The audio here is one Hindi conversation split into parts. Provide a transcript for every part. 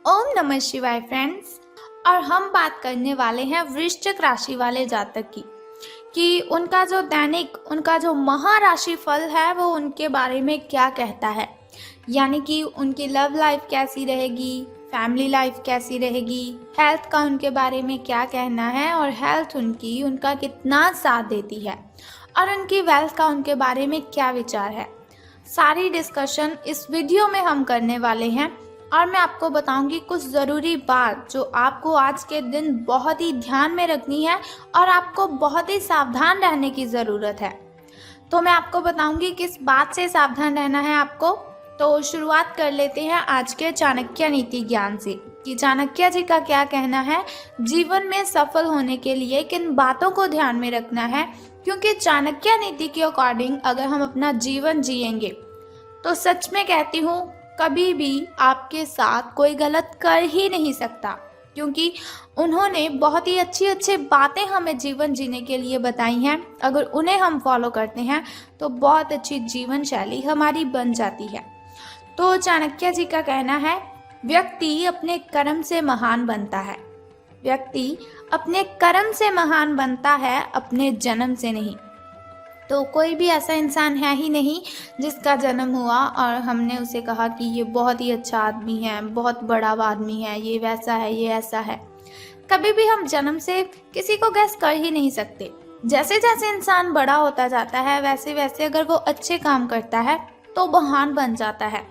ओम नमः शिवाय फ्रेंड्स। और हम बात करने वाले हैं वृश्चिक राशि वाले जातक की कि उनका जो दैनिक उनका जो महाराशि फल है वो उनके बारे में क्या कहता है। यानी कि उनकी लव लाइफ कैसी रहेगी, फैमिली लाइफ कैसी रहेगी, हेल्थ का उनके बारे में क्या कहना है और हेल्थ उनका कितना साथ देती है और उनकी वेल्थ का उनके बारे में क्या विचार है। सारी डिस्कशन इस वीडियो में हम करने वाले हैं और मैं आपको बताऊंगी कुछ ज़रूरी बात जो आपको आज के दिन बहुत ही ध्यान में रखनी है और आपको बहुत ही सावधान रहने की ज़रूरत है। तो मैं आपको बताऊंगी किस बात से सावधान रहना है आपको। तो शुरुआत कर लेते हैं आज के चाणक्य नीति ज्ञान से कि चाणक्य जी का क्या कहना है, जीवन में सफल होने के लिए किन बातों को ध्यान में रखना है। क्योंकि चाणक्य नीति के अकॉर्डिंग अगर हम अपना जीवन जिएंगे तो सच में कहती हूँ कभी भी आपके साथ कोई गलत कर ही नहीं सकता, क्योंकि उन्होंने बहुत ही अच्छी अच्छी बातें हमें जीवन जीने के लिए बताई हैं। अगर उन्हें हम फॉलो करते हैं तो बहुत अच्छी जीवन शैली हमारी बन जाती है। तो चाणक्य जी का कहना है, व्यक्ति अपने कर्म से महान बनता है। व्यक्ति अपने कर्म से महान बनता है, अपने जन्म से नहीं। तो कोई भी ऐसा इंसान है ही नहीं जिसका जन्म हुआ और हमने उसे कहा कि ये बहुत ही अच्छा आदमी है, बहुत बड़ा आदमी है, ये वैसा है, ये ऐसा है। कभी भी हम जन्म से किसी को गैस कर ही नहीं सकते। जैसे जैसे इंसान बड़ा होता जाता है वैसे वैसे अगर वो अच्छे काम करता है तो महान बन जाता है,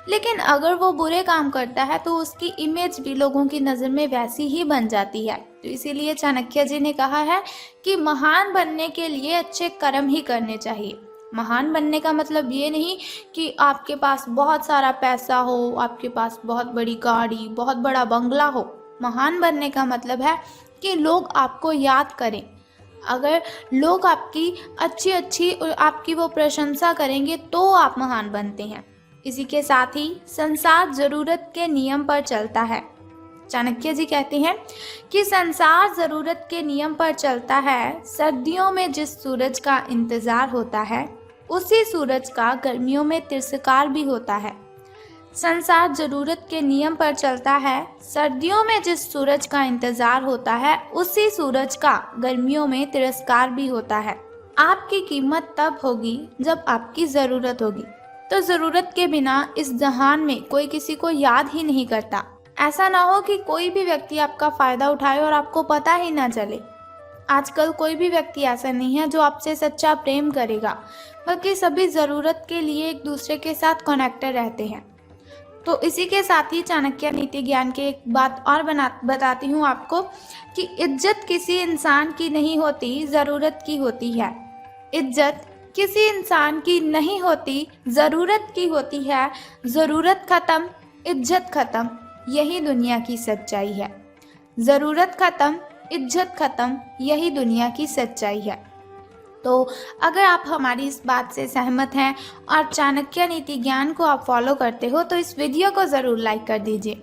लेकिन अगर वो बुरे काम करता है तो उसकी इमेज भी लोगों की नज़र में वैसी ही बन जाती है। तो इसीलिए चाणक्य जी ने कहा है कि महान बनने के लिए अच्छे कर्म ही करने चाहिए। महान बनने का मतलब ये नहीं कि आपके पास बहुत सारा पैसा हो, आपके पास बहुत बड़ी गाड़ी, बहुत बड़ा बंगला हो। महान बनने का मतलब है कि लोग आपको याद करें। अगर लोग आपकी अच्छी आपकी वो प्रशंसा करेंगे तो आप महान बनते हैं। इसी के साथ ही संसार जरूरत के नियम पर चलता है। चाणक्य जी कहते हैं कि संसार जरूरत के नियम पर चलता है। सर्दियों में जिस सूरज का इंतजार होता है उसी सूरज का गर्मियों में तिरस्कार भी होता है। संसार जरूरत के नियम पर चलता है। सर्दियों में जिस सूरज का इंतजार होता है उसी सूरज का गर्मियों में तिरस्कार भी होता है। आपकी कीमत तब होगी जब आपकी ज़रूरत होगी। तो ज़रूरत के बिना इस जहान में कोई किसी को याद ही नहीं करता। ऐसा ना हो कि कोई भी व्यक्ति आपका फ़ायदा उठाए और आपको पता ही ना चले। आजकल कोई भी व्यक्ति ऐसा नहीं है जो आपसे सच्चा प्रेम करेगा, बल्कि सभी ज़रूरत के लिए एक दूसरे के साथ कनेक्टेड रहते हैं। तो इसी के साथ ही चाणक्य नीति ज्ञान की एक बात और बताती हूँ आपको कि इज्जत किसी इंसान की नहीं होती, ज़रूरत की होती है। इज्जत किसी इंसान की नहीं होती, ज़रूरत की होती है। ज़रूरत ख़त्म, इज्जत ख़त्म, यही दुनिया की सच्चाई है। ज़रूरत ख़त्म, इज्जत ख़त्म, यही दुनिया की सच्चाई है। तो अगर आप हमारी इस बात से सहमत हैं और चाणक्य नीति ज्ञान को आप फॉलो करते हो तो इस वीडियो को ज़रूर लाइक कर दीजिए।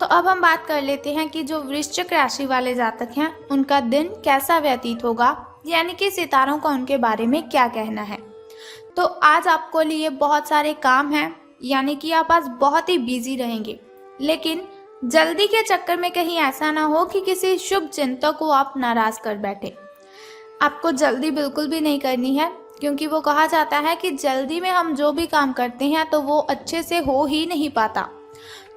तो अब हम बात कर लेते हैं कि जो वृश्चिक राशि वाले जातक हैं उनका दिन कैसा व्यतीत होगा, यानी कि सितारों का उनके बारे में क्या कहना है। तो आज आपको लिए बहुत सारे काम हैं, यानी कि आप आज बहुत ही बिजी रहेंगे, लेकिन जल्दी के चक्कर में कहीं ऐसा ना हो कि किसी शुभ चिंतक को आप नाराज़ कर बैठे। आपको जल्दी बिल्कुल भी नहीं करनी है, क्योंकि वो कहा जाता है कि जल्दी में हम जो भी काम करते हैं तो वो अच्छे से हो ही नहीं पाता।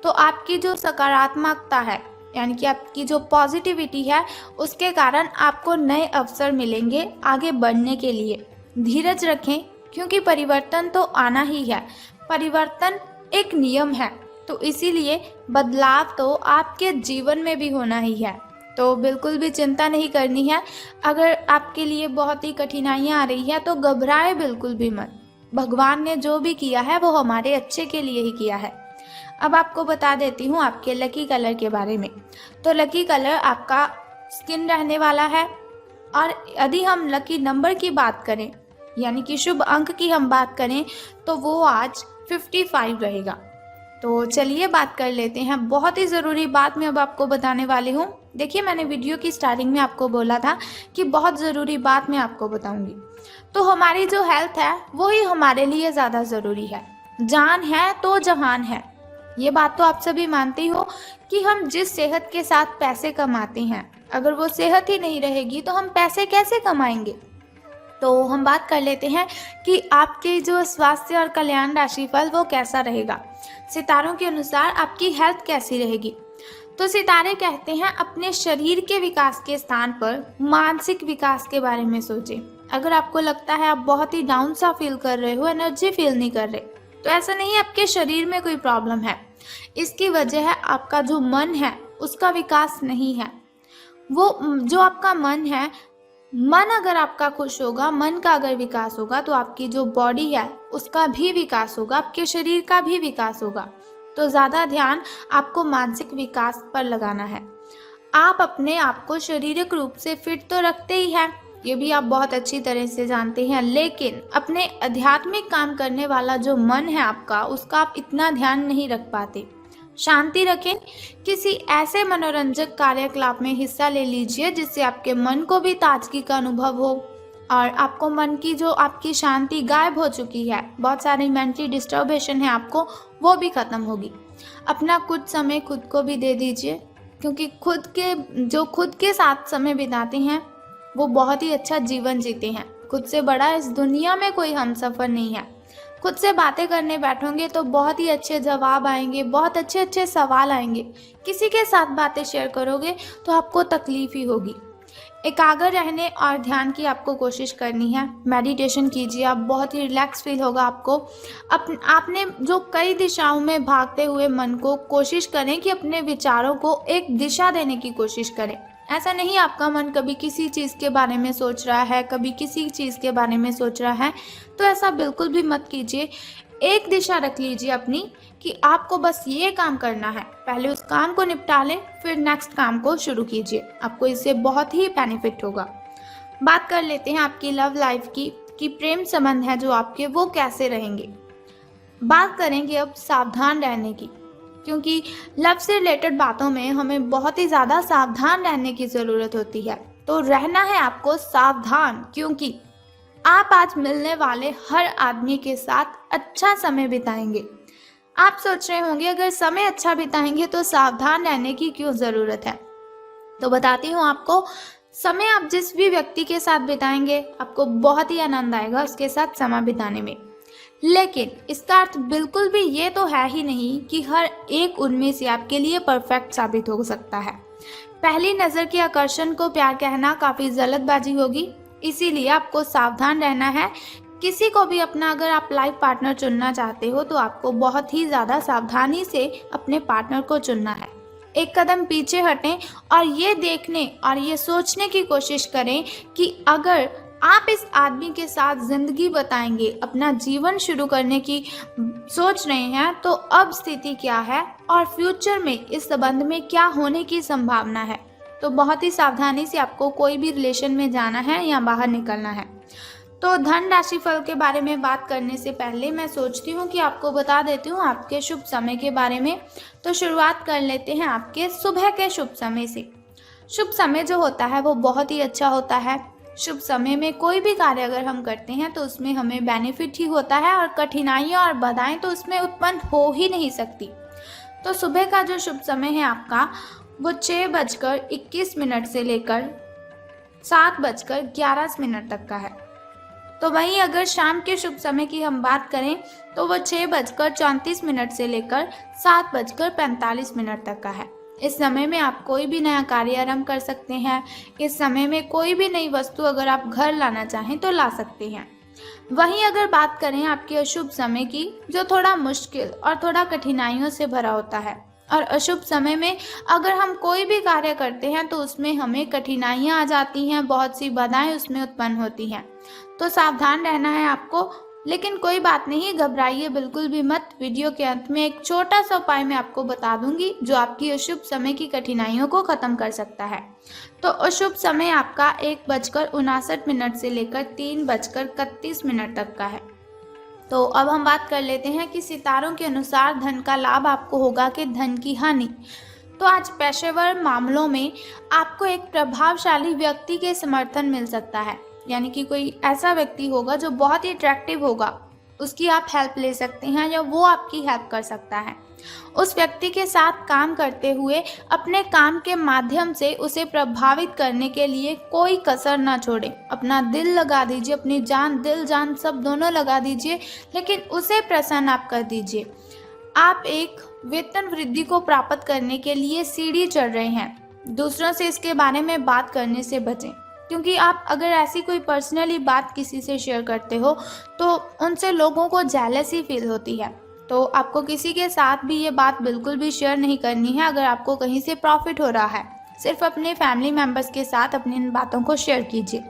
तो आपकी जो सकारात्मकता है, यानी कि आपकी जो पॉजिटिविटी है, उसके कारण आपको नए अवसर मिलेंगे आगे बढ़ने के लिए। धीरज रखें, क्योंकि परिवर्तन तो आना ही है। परिवर्तन एक नियम है, तो इसीलिए बदलाव तो आपके जीवन में भी होना ही है। तो बिल्कुल भी चिंता नहीं करनी है। अगर आपके लिए बहुत ही कठिनाइयाँ आ रही है तो घबराए बिल्कुल भी मत। भगवान ने जो भी किया है वो हमारे अच्छे के लिए ही किया है। अब आपको बता देती हूँ आपके लकी कलर के बारे में। तो लकी कलर आपका स्किन रहने वाला है। और यदि हम लकी नंबर की बात करें, यानी कि शुभ अंक की हम बात करें, तो वो आज 55 रहेगा। तो चलिए बात कर लेते हैं। बहुत ही ज़रूरी बात मैं अब आपको बताने वाली हूँ। देखिए, मैंने वीडियो की स्टार्टिंग में आपको बोला था कि बहुत ज़रूरी बात मैं आपको बताऊँगी। तो हमारी जो हेल्थ है वो ही हमारे लिए ज़्यादा ज़रूरी है। जान है तो जहान है, ये बात तो आप सभी मानते ही हो कि हम जिस सेहत के साथ पैसे कमाते हैं, अगर वो सेहत ही नहीं रहेगी तो हम पैसे कैसे कमाएंगे। तो हम बात कर लेते हैं कि आपके जो स्वास्थ्य और कल्याण राशिफल वो कैसा रहेगा। सितारों के अनुसार आपकी हेल्थ कैसी रहेगी। तो सितारे कहते हैं अपने शरीर के विकास के स्थान पर मानसिक विकास के बारे में सोचें। अगर आपको लगता है आप बहुत ही डाउन सा फील कर रहे हो, एनर्जी फील नहीं कर रहे, तो ऐसा नहीं है आपके शरीर में कोई प्रॉब्लम है। इसकी वजह है आपका जो मन है उसका विकास नहीं है। वो जो आपका मन है, मन अगर आपका खुश होगा, मन का अगर विकास होगा तो आपकी जो बॉडी है उसका भी विकास होगा, आपके शरीर का भी विकास होगा। तो ज़्यादा ध्यान आपको मानसिक विकास पर लगाना है। आप अपने आप को शारीरिक रूप से फिट तो रखते ही हैं, ये भी आप बहुत अच्छी तरह से जानते हैं, लेकिन अपने आध्यात्मिक काम करने वाला जो मन है आपका, उसका आप इतना ध्यान नहीं रख पाते। शांति रखें, किसी ऐसे मनोरंजक कार्यकलाप में हिस्सा ले लीजिए जिससे आपके मन को भी ताजगी का अनुभव हो और आपको मन की जो आपकी शांति गायब हो चुकी है, बहुत सारी मेंटली डिस्टर्बेशन है आपको, वो भी ख़त्म होगी। अपना कुछ समय खुद को भी दे दीजिए, क्योंकि खुद के साथ समय बिताते हैं वो बहुत ही अच्छा जीवन जीते हैं। खुद से बड़ा इस दुनिया में कोई हमसफ़र नहीं है। खुद से बातें करने बैठोगे तो बहुत ही अच्छे जवाब आएंगे, बहुत अच्छे अच्छे सवाल आएंगे। किसी के साथ बातें शेयर करोगे तो आपको तकलीफ ही होगी। एकाग्र रहने और ध्यान की आपको कोशिश करनी है। मेडिटेशन कीजिए, आप बहुत ही रिलैक्स फील होगा आपको। आपने जो कई दिशाओं में भागते हुए मन को कोशिश करें कि अपने विचारों को एक दिशा देने की कोशिश करें। ऐसा नहीं आपका मन कभी किसी चीज़ के बारे में सोच रहा है, कभी किसी चीज़ के बारे में सोच रहा है, तो ऐसा बिल्कुल भी मत कीजिए। एक दिशा रख लीजिए अपनी कि आपको बस ये काम करना है, पहले उस काम को निपटा लें, फिर नेक्स्ट काम को शुरू कीजिए। आपको इससे बहुत ही बेनिफिट होगा। बात कर लेते हैं आपकी लव लाइफ की कि प्रेम संबंध है जो आपके वो कैसे रहेंगे। बात करेंगे अब सावधान रहने की, क्योंकि लव से रिलेटेड बातों में हमें बहुत ही ज़्यादा सावधान रहने की ज़रूरत होती है। तो रहना है आपको सावधान, क्योंकि आप आज मिलने वाले हर आदमी के साथ अच्छा समय बिताएंगे। आप सोच रहे होंगे अगर समय अच्छा बिताएंगे तो सावधान रहने की क्यों ज़रूरत है। तो बताती हूँ आपको, समय आप जिस भी व्यक्ति के साथ बिताएंगे आपको बहुत ही आनंद आएगा उसके साथ समय बिताने में। लेकिन इसका अर्थ बिल्कुल भी ये तो है ही नहीं कि हर एक उनमें से आपके लिए परफेक्ट साबित हो सकता है। पहली नज़र के आकर्षण को प्यार कहना काफ़ी जल्दबाजी होगी, इसीलिए आपको सावधान रहना है। किसी को भी अपना अगर आप लाइफ पार्टनर चुनना चाहते हो तो आपको बहुत ही ज़्यादा सावधानी से अपने पार्टनर को चुनना है। एक कदम पीछे हटें और ये देखने और ये सोचने की कोशिश करें कि अगर आप इस आदमी के साथ ज़िंदगी बताएंगे, अपना जीवन शुरू करने की सोच रहे हैं, तो अब स्थिति क्या है और फ्यूचर में इस संबंध में क्या होने की संभावना है। तो बहुत ही सावधानी से आपको कोई भी रिलेशन में जाना है या बाहर निकलना है। तो धन राशिफल के बारे में बात करने से पहले मैं सोचती हूँ कि आपको बता देती हूँ आपके शुभ समय के बारे में। तो शुरुआत कर लेते हैं आपके सुबह के शुभ समय से। शुभ समय जो होता है वो बहुत ही अच्छा होता है। शुभ समय में कोई भी कार्य अगर हम करते हैं तो उसमें हमें बेनिफिट ही होता है और कठिनाइयाँ और बाधाएं तो उसमें उत्पन्न हो ही नहीं सकती। तो सुबह का जो शुभ समय है आपका वो 6:21 से लेकर 7:11 तक का है। तो वहीं अगर शाम के शुभ समय की हम बात करें तो वो 6:34 से लेकर 7:45 तक का है। इस समय में आप कोई भी नया कार्य आरंभ कर सकते हैं। इस समय में कोई भी नई वस्तु अगर आप घर लाना चाहें तो ला सकते हैं। वहीं अगर बात करें आपके अशुभ समय की, जो थोड़ा मुश्किल और थोड़ा कठिनाइयों से भरा होता है, और अशुभ समय में अगर हम कोई भी कार्य करते हैं तो उसमें हमें कठिनाइयाँ आ जाती हैं, बहुत सी बाधाएं उसमें उत्पन्न होती हैं। तो सावधान रहना है आपको। लेकिन कोई बात नहीं, घबराइए बिल्कुल भी मत। वीडियो के अंत में एक छोटा सा उपाय मैं आपको बता दूंगी जो आपकी अशुभ समय की कठिनाइयों को खत्म कर सकता है। तो अशुभ समय आपका 1:59 से लेकर 3:31 तक का है। तो अब हम बात कर लेते हैं कि सितारों के अनुसार धन का लाभ आपको होगा कि धन की हानि। तो आज पेशेवर मामलों में आपको एक प्रभावशाली व्यक्ति के समर्थन मिल सकता है, यानी कि कोई ऐसा व्यक्ति होगा जो बहुत ही अट्रैक्टिव होगा, उसकी आप हेल्प ले सकते हैं या वो आपकी हेल्प कर सकता है। उस व्यक्ति के साथ काम करते हुए अपने काम के माध्यम से उसे प्रभावित करने के लिए कोई कसर ना छोड़ें। अपना दिल लगा दीजिए, अपनी जान, दिल जान सब दोनों लगा दीजिए, लेकिन उसे प्रसन्न आप कर दीजिए। आप एक वेतन वृद्धि को प्राप्त करने के लिए सीढ़ी चढ़ रहे हैं। दूसरों से इसके बारे में बात करने से बचें, क्योंकि आप अगर ऐसी कोई पर्सनली बात किसी से शेयर करते हो तो उनसे लोगों को जेलसी फील होती है। तो आपको किसी के साथ भी ये बात बिल्कुल भी शेयर नहीं करनी है अगर आपको कहीं से प्रॉफिट हो रहा है। सिर्फ अपने फैमिली मेम्बर्स के साथ अपनी इन बातों को शेयर कीजिए।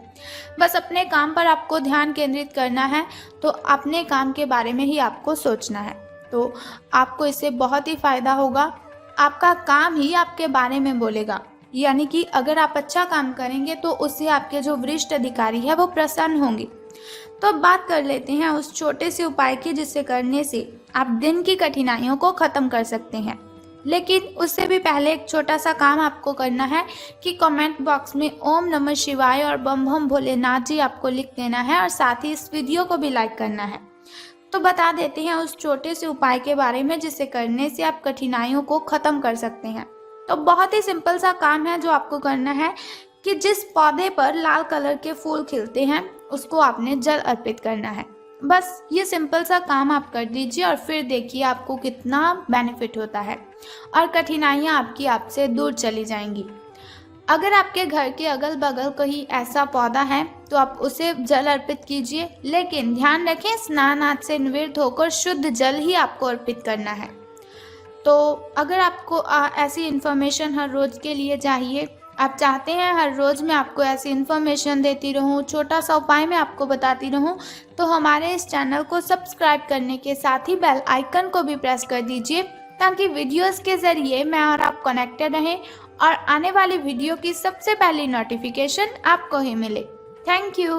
बस अपने काम पर आपको ध्यान केंद्रित करना है, तो अपने काम के बारे में ही आपको सोचना है। तो आपको इससे बहुत ही फ़ायदा होगा। आपका काम ही आपके बारे में बोलेगा, यानी कि अगर आप अच्छा काम करेंगे तो उससे आपके जो वरिष्ठ अधिकारी है वो प्रसन्न होंगे। तो अब बात कर लेते हैं उस छोटे से उपाय की जिसे करने से आप दिन की कठिनाइयों को ख़त्म कर सकते हैं। लेकिन उससे भी पहले एक छोटा सा काम आपको करना है कि कमेंट बॉक्स में ओम नमः शिवाय और बम बम भोलेनाथ जी आपको लिख देना है, और साथ ही इस वीडियो को भी लाइक करना है। तो बता देते हैं उस छोटे से उपाय के बारे में जिसे करने से आप कठिनाइयों को ख़त्म कर सकते हैं। तो बहुत ही सिंपल सा काम है जो आपको करना है कि जिस पौधे पर लाल कलर के फूल खिलते हैं उसको आपने जल अर्पित करना है। बस ये सिंपल सा काम आप कर दीजिए और फिर देखिए आपको कितना बेनिफिट होता है और कठिनाइयाँ आपकी आपसे दूर चली जाएंगी। अगर आपके घर के अगल बगल कहीं ऐसा पौधा है तो आप उसे जल अर्पित कीजिए, लेकिन ध्यान रखें स्नान आदि से निवृत्त होकर शुद्ध जल ही आपको अर्पित करना है। तो अगर आपको ऐसी इन्फॉर्मेशन हर रोज़ के लिए चाहिए, आप चाहते हैं हर रोज़ मैं आपको ऐसी इन्फॉर्मेशन देती रहूं, छोटा सा उपाय मैं आपको बताती रहूं, तो हमारे इस चैनल को सब्सक्राइब करने के साथ ही बेल आइकन को भी प्रेस कर दीजिए, ताकि वीडियोस के ज़रिए मैं और आप कनेक्टेड रहें और आने वाली वीडियो की सबसे पहली नोटिफिकेशन आपको ही मिले। Thank you.